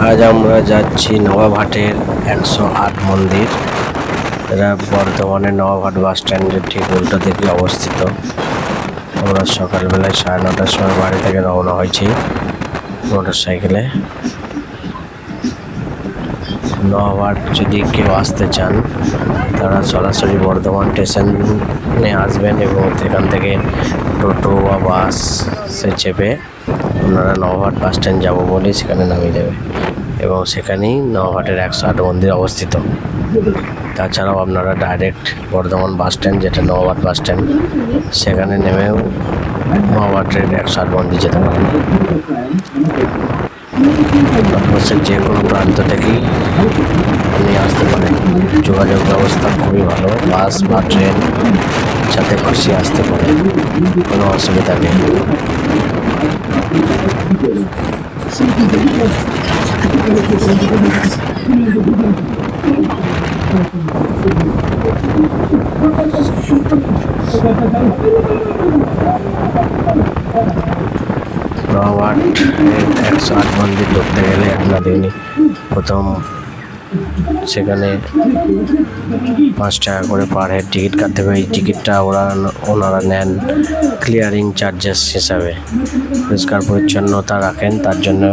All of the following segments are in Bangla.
আজ আমরা যাচ্ছি নবাবহাটের 108 মন্দির। এরা বর্ধমানের নবাবহাট বাস স্ট্যান্ডের ঠিক উল্টো দিকে অবস্থিত। আমরা সকালবেলায় 9:30টার সময় বাড়ি থেকে রওনা হয়েছি মোটর সাইকেলে। নবাবহাট যদি কেউ আসতে চান তারা সরাসরি বর্ধমান স্টেশনে আসবেন এবং সেখান থেকে টোটো বা বাসে চেপে আপনারা নবাবহাট বাস স্ট্যান্ড যাবো বলে সেখানে নামিয়ে দেবে এবং সেখানেই নবাবহাটের 108 মন্দির অবস্থিত। তাছাড়াও আপনারা ডাইরেক্ট বর্ধমান বাস স্ট্যান্ড, যেটা নবাবহাট বাস স্ট্যান্ড, সেখানে নেমেও নবাবহাটের 108 মন্দির যেতে পারেন। ভারতবর্ষের যে কোনো প্রান্ত থেকেই আপনি আসতে পারেন। যোগাযোগ ব্যবস্থা খুবই ভালো, বাস বা ট্রেন যাতে খুশি আসতে পারে, কোনো অসুবিধা নেই। নবাবহাট 108 মন্দির ঢুকতে গেলে আপনাদের প্রথম সেখানে 5 টাকা করে পার হেড টিকিট কাটতে হবে। এই টিকিটটা ওনারা নেন ক্লিয়ারিং চার্জেস হিসাবে। পরিষ্কার পরিচ্ছন্নতা রাখেন, তার জন্য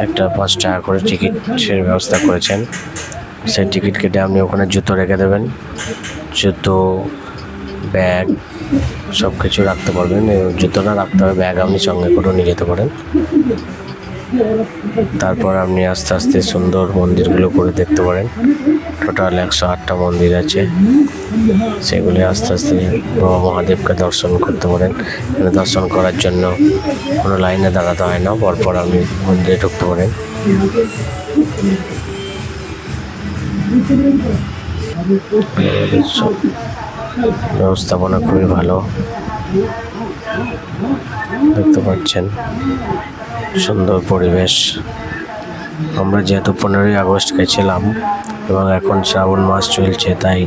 একটা 5 টাকা করে টিকিটের ব্যবস্থা করেছেন। সেই টিকিট কেটে আপনি ওখানে জুতো রেখে দেবেন, জুতো, ব্যাগ সব কিছু রাখতে পারবেন। জুতোটা রাখতে হবে, ব্যাগ আপনি সঙ্গে করেও নিয়ে যেতে পারেন। তারপর আপনি আস্তে আস্তে সুন্দর মন্দিরগুলো করে দেখতে পারেন। টোটাল 108টা মন্দির আছে, সেগুলি আস্তে আস্তে বাবা মহাদেবকে দর্শন করতে পারেন। দর্শন করার জন্য কোনো লাইনে দাঁড়াতে হয় না, পরপর আপনি মন্দিরে ঢুকতে পারেন। ব্যবস্থাপনা খুবই ভালো, দেখতে পাচ্ছেন সুন্দর পরিবেশ। আমরা যেহেতু 15ই আগস্ট গেছিলাম এবং এখন শ্রাবণ মাস চলছে, তাই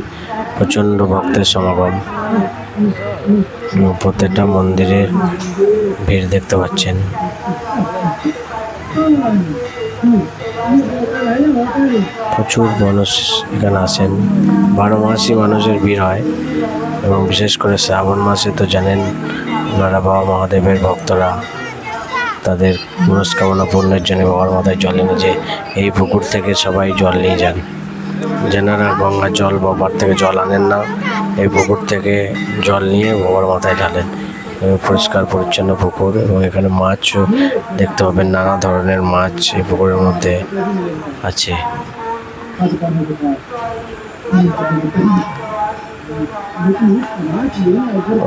প্রচণ্ড ভক্তের সমাগম। প্রত্যেকটা মন্দিরে ভিড় দেখতে পাচ্ছেন। প্রচুর মানুষ এখানে আসেন, 12 মাসই মানুষের ভিড় হয় এবং বিশেষ করে শ্রাবণ মাসে তো জানেন ওনারা বাবা মহাদেবের ভক্তরা তাদের মনস্কামনা পূর্ণের জন্য বাবার মাথায় জল এনে যে এই পুকুর থেকে সবাই জল নিয়ে যান। যেনারা গঙ্গার জল বাবার থেকে জল আনেন না, এই পুকুর থেকে জল নিয়ে বাবার মাথায় ঢালেন। পরিষ্কার পরিচ্ছন্ন পুকুর এবং এখানে মাছও দেখতে পাবেন, নানা ধরনের মাছ এই পুকুরের মধ্যে আছে।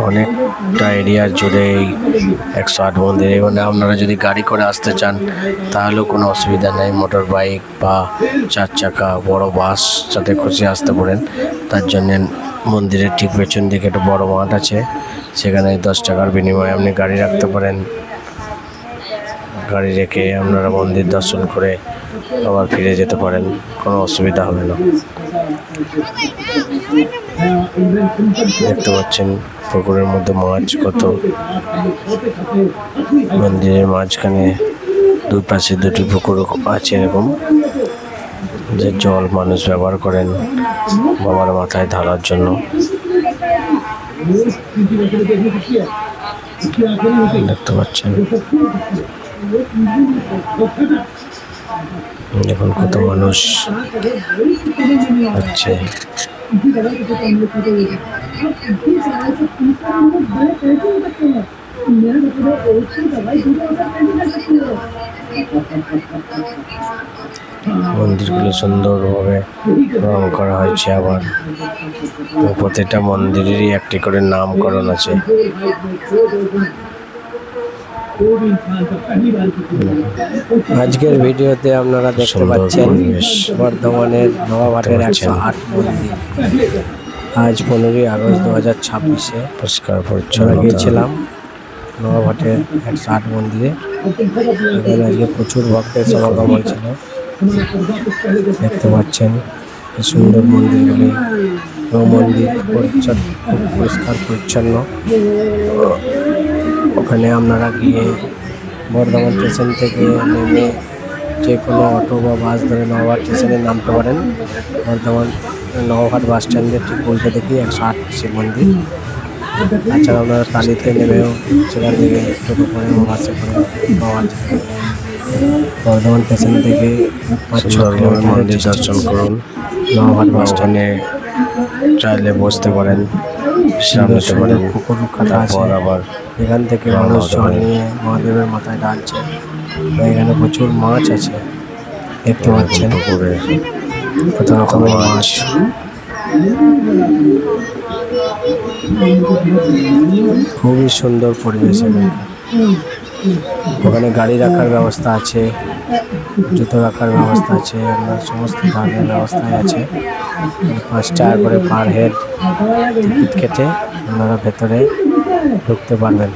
অনেকটা এরিয়া জুড়ে এই 108 মন্দির। মানে আপনারা যদি গাড়ি করে আসতে চান তাহলেও কোনো অসুবিধা নেই, মোটর বাইক বা 4 চাকা বড় বাস যাতে খুশি আসতে পারেন। তার জন্য মন্দিরের ঠিক পেছন দিকে একটা বড় মাঠ আছে, সেখানে 10 টাকার বিনিময়ে আপনি গাড়ি রাখতে পারেন। গাড়ি রেখে আপনারা মন্দির দর্শন করে আবার ফিরে যেতে পারেন, কোনো অসুবিধা হবে না। দেখতে পাচ্ছেন পুকুরের মধ্যে মাছ কত। মন্দিরের মাঝখানে দুই পাশে দুটি পুকুর আছে, এরকম যে জল মানুষ ব্যবহার করেন বাবার মাথায় ঢালার জন্য। দেখতে পাচ্ছেন দেখুন কত মানুষ হচ্ছে। মন্দিরগুলো সুন্দরভাবে রং করা হয়েছে, আবার প্রতিটা মন্দিরেরই একটি করে নামকরণ আছে। আজকের ভিডিওতে আপনারা দেখতে পাচ্ছেন বর্ধমানের নবাবহাটের 108 মন্দির। আজ 15ই আগস্ট 2026-এ পরিষ্কার পরিচ্ছন্ন গিয়েছিলাম নবাবহাটের 108 মন্দিরে। এখানে আজকে প্রচুর ভক্তের সমাগম হয়েছিল। দেখতে পাচ্ছেন কি সুন্দর মন্দিরগুলি এবং মন্দির পরিষ্কার পরিচ্ছন্ন। ওখানে আপনারা গিয়ে বর্ধমান স্টেশন থেকে নেমে যে কোনো অটো বা বাস ধরে নওঘাট স্টেশনে নামতে পারেন। বর্ধমান নওঘাট বাস স্ট্যান্ডের ঠিক উল্টো দিকেই 108 শিব মন্দির। তাছাড়া আপনারা টালিতে নেমেও সেখান থেকে টোটো করে বা বাসে করে নওঘাট যেতে পারেন। বর্ধমান স্টেশন থেকে 5-6 কিলোমিটার মন্দির দর্শন করুন। নওঘাট বাস স্ট্যান্ডে চাইলে বসতে পারেন, সামনে পারেন। পুকুর কাটা আছে, আবার এখান থেকে মানুষ জল নিয়ে মহাদেবের মাথায় ঢালছে। এখানে প্রচুর মাছ আছে, দেখতে পাচ্ছেন পুকুরে কত রকমের মাছ। খুবই সুন্দর পরিবেশ এখানকার। ওখানে গাড়ি রাখার ব্যবস্থা আছে, জুতো রাখার ব্যবস্থা আছে, আপনার সমস্ত ধরনের ব্যবস্থাই আছে। 5 টাকা করে পার হেড টিকিট কেটে আপনারা ভেতরে ঢুকতে পারবেন।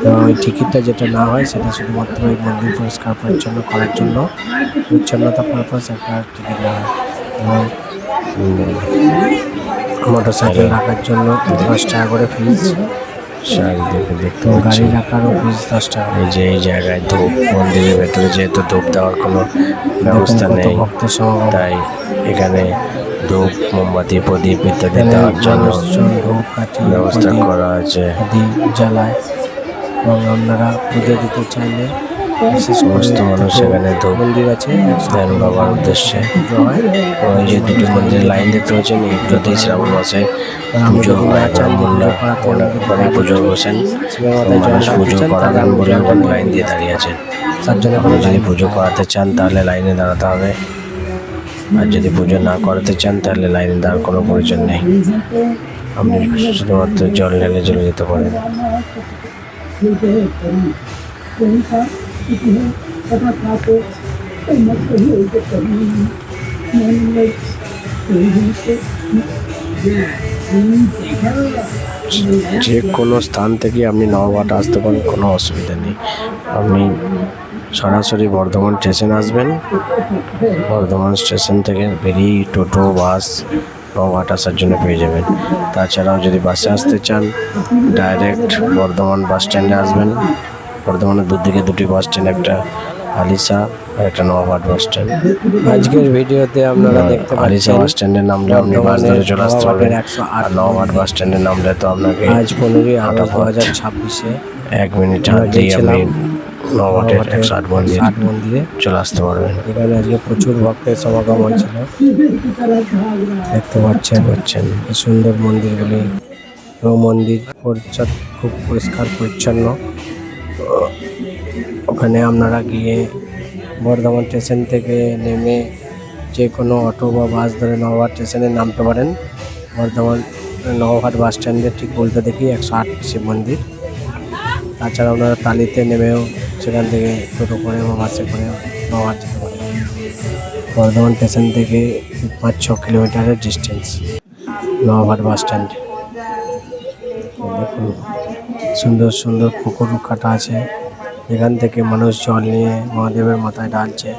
এবং ওই টিকিটটা যেটা না হয় সেটা শুধুমাত্র ওই মন্দির পরিষ্কার পরিচ্ছন্ন করার জন্য, পরিচ্ছন্নতা পারপাস একটা টিকিট নেওয়া হয়। এবং মোটর সাইকেল রাখার জন্য 10 টাকা করে ফিজ। দেখতে গাড়ি রাখারও ফিজ 10 টাকা। এই যে এই জায়গায় ধূপ, মন্দিরের ভেতরে যেহেতু ধূপ দেওয়ার কোনো ব্যবস্থা নেই, তাই এখানে ধূপ, মোমবাতি, প্রদীপ ইত্যাদি দেওয়ার জন্য ধূপ কাঠি ব্যবস্থা করা আছে, জ্বালায়। এবং আপনারা পুজো দিতে চাইলে সমস্ত মানুষ এখানে ধূপ মন্দির আছে দেন বাবার উদ্দেশ্যে পুজো হয়। ওই যে দুটি মন্দিরের লাইন দেখতে পাচ্ছেন, এগুলোতেই শ্রাবণ মাসে পুজো হয়। ব্রাহ্মণরা পুজো বসেন, মানুষ পুজো করাবেন বলে ওখানে লাইন দিয়ে দাঁড়িয়ে আছেন। আপনি যদি পুজো করাতে চান তাহলে লাইনে দাঁড়াতে হবে, আর যদি পুজো না করাতে চান তাহলে লাইনে দাঁড়ার কোনো প্রয়োজন নেই। আপনি শুধুমাত্র জল ঢেলে চলে যেতে পারেন। যে কোনো স্থান থেকে আপনি নওঘাট আসতে পারেন, কোনো অসুবিধা নেই। আপনি সরাসরি বর্ধমান স্টেশন আসবেন, বর্ধমান স্টেশন থেকে বেরিয়ে টোটো, বাস নওঘাট আসার জন্য পেয়ে যাবেন। তাছাড়াও যদি বাসে আসতে চান ডাইরেক্ট বর্ধমান বাস স্ট্যান্ডে আসবেন। বর্ধমানের দুদিকে দুটি বাস স্ট্যান্ড, একটা আলিশা আর একটা নওঘাট বাস স্ট্যান্ড। আজকের ভিডিওতে আপনারা দেখতে পাচ্ছেন আলিশা বাস স্ট্যান্ডে নামলে আপনি বাস ধরে চলে আসতে পারবেন, আর নওঘাট বাস স্ট্যান্ডে নামলে তো আপনাকে আজ 15 আগস্ট 2026-এ 1 মিনিট হাঁটলেই আপনি নওঘাটের 108 মন্দিরে চলে আসতে পারবেন। এখানে আজকে প্রচুর ভক্তের সমাগম হয়েছিল, দেখতে পাচ্ছেন কি সুন্দর মন্দিরগুলি। এবং মন্দির খুব পরিষ্কার পরিচ্ছন্ন। ওখানে আপনারা গিয়ে বর্ধমান স্টেশন থেকে নেমে যে কোনো অটো বা বাস ধরে নওঘাট স্টেশনে নামতে পারেন। বর্ধমান নওঘাট বাস স্ট্যান্ডের ঠিক উল্টো দিকেই 108 শিব মন্দির। তাছাড়া আপনারা টালিতে নেমেও সেখান থেকে টোটো করে বা বাসে করে নওঘাট যেতে পারেন। বর্ধমান স্টেশন থেকে 5-6 কিলোমিটারের ডিস্টেন্স নওঘাট বাস স্ট্যান্ড। দেখুন সুন্দর সুন্দর পুকুর কাটা আছে, এখান থেকে মানুষ জল নিয়ে মহাদেবের মাথায় ঢালছে।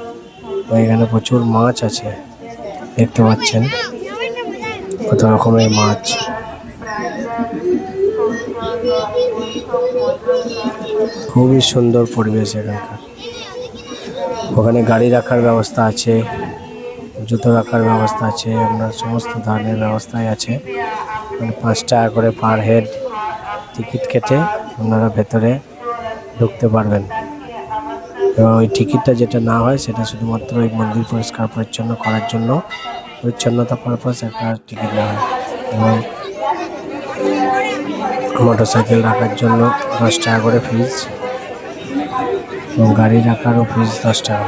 এখানে প্রচুর মাছ আছে, দেখতে পাচ্ছেন কত রকমের মাছ। খুবই সুন্দর পরিবেশ এখানকার। ওখানে গাড়ি রাখার ব্যবস্থা আছে, জুতো রাখার ব্যবস্থা আছে, আপনার সমস্ত ধরনের ব্যবস্থাই আছে। 5 টাকা করে পার হেড টিকিট কেটে আপনারা ভেতরে ঢুকতে পারবেন। এবং ওই টিকিটটা যেটা না হয় সেটা শুধুমাত্র ওই মন্দির পরিষ্কার পরিচ্ছন্ন করার জন্য, পরিচ্ছন্নতা পারপাস একটা টিকিট নেওয়া হয়। এবং মোটর সাইকেল রাখার জন্য 10 টাকা করে ফিজ। এবং গাড়ি রাখারও ফিজ 10 টাকা।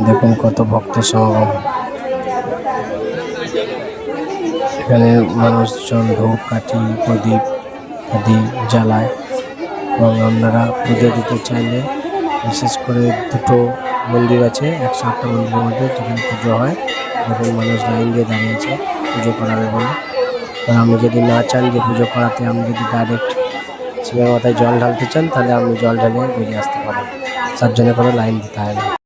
দেখুন কত ভক্তের সমাগম। এখানে মানুষজন ধূপ কাঠি, প্রদীপ আদি জ্বালায়। এবং আপনারা পুজো দিতে চাইলে বিশেষ করে দুটো মন্দির আছে 108টা মন্দিরের মধ্যে, যেখানে পুজো হয়। দেখুন মানুষ লাইন দিয়ে দাঁড়িয়েছে পুজো করাবে বলে। আর আপনি যদি না চান যে পুজো করাতে, আপনি যদি ডাইরেক্ট শিবের মাথায় জল ঢালতে চান তাহলে আপনি জল ঢালে বেরিয়ে আসতে পারেন, তার জন্য কোনো লাইন দিতে হয় না।